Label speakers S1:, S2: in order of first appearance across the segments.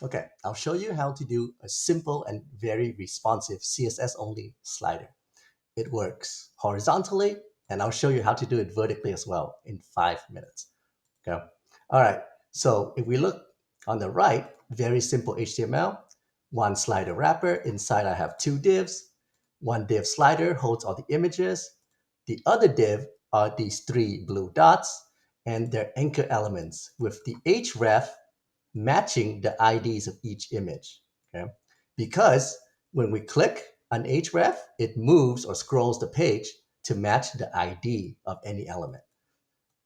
S1: Okay, I'll show you how to do a simple and very responsive CSS only slider. It works horizontally, and I'll show you how to do it vertically as well in 5 minutes. Okay. All right. So if we look on the right, very simple HTML, one slider wrapper. Inside I have two divs. One div slider holds all the images. The other div are these three blue dots and their anchor elements with the href matching the IDs of each image. Okay. Because when we click an href, it moves or scrolls the page to match the ID of any element.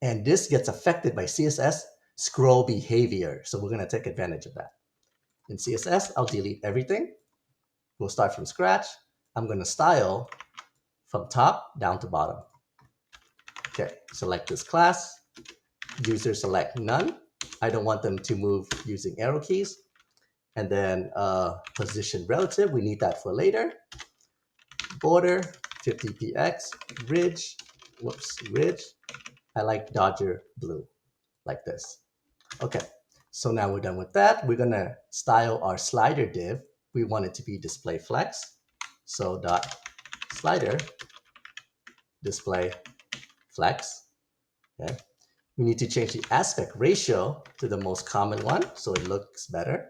S1: And this gets affected by CSS scroll behavior. So we're going to take advantage of that. In CSS, I'll delete everything. We'll start from scratch. I'm going to style from top down to bottom. Okay, select this class. User select none. I don't want them to move using arrow keys. And then position relative, we need that for later. Border, 50px, ridge, ridge. I like Dodger blue, like this. Okay, so now we're done with that. We're gonna style our slider div. We want it to be display flex. So dot slider display flex. Okay. We need to change the aspect ratio to the most common one so it looks better.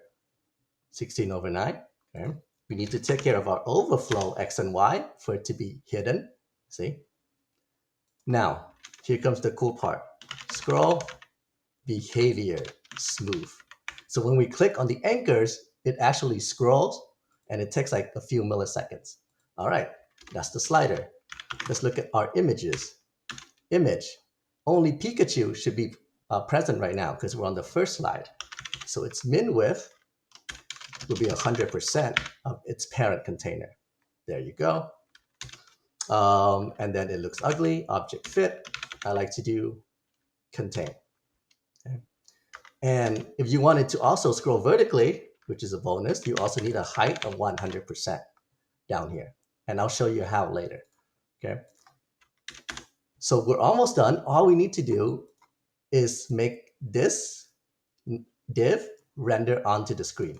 S1: 16/9. Okay. We need to take care of our overflow X and Y for it to be hidden. See? Now, here comes the cool part. Scroll behavior smooth. So when we click on the anchors, it actually scrolls and it takes like a few milliseconds. All right, that's the slider. Let's look at our images. Image. Only Pikachu should be present right now because we're on the first slide. So its min width will be 100% of its parent container. There you go. And then it looks ugly. Object fit. I like to do contain. Okay. And if you wanted to also scroll vertically, which is a bonus, you also need a height of 100% down here. And I'll show you how later. Okay. So we're almost done. All we need to do is make this div render onto the screen.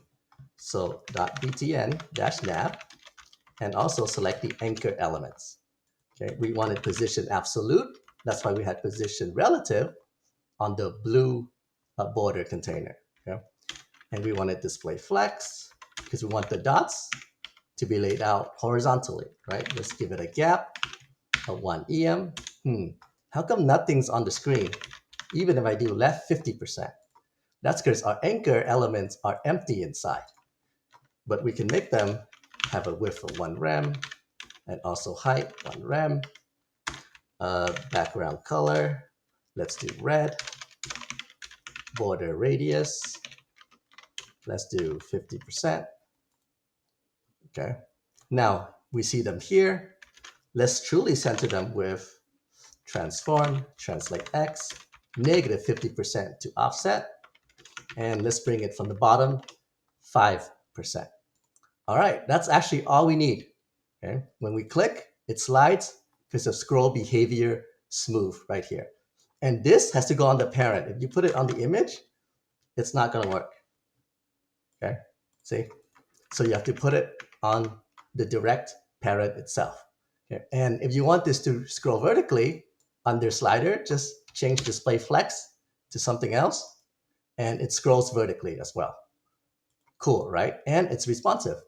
S1: So .btn-nav, and also select the anchor elements. Okay, we wanted position absolute. That's why we had position relative on the blue border container. Okay, and we wanted display flex because we want the dots to be laid out horizontally. Right. Let's give it a gap of 1 em. How come nothing's on the screen? Even if I do left 50%. That's because our anchor elements are empty inside. But we can make them have a width of 1 rem and also height 1 rem. Background color, let's do red. Border radius, let's do 50%. Okay. Now we see them here. Let's truly center them with transform, translate X, negative 50% to offset. And let's bring it from the bottom, 5%. All right, that's actually all we need. Okay, when we click, it slides because of scroll behavior smooth right here. And this has to go on the parent. If you put it on the image, it's not gonna work. Okay, see? So you have to put it on the direct parent itself. Okay, and if you want this to scroll vertically under slider, just change display flex to something else, and it scrolls vertically as well. Cool, right? And it's responsive.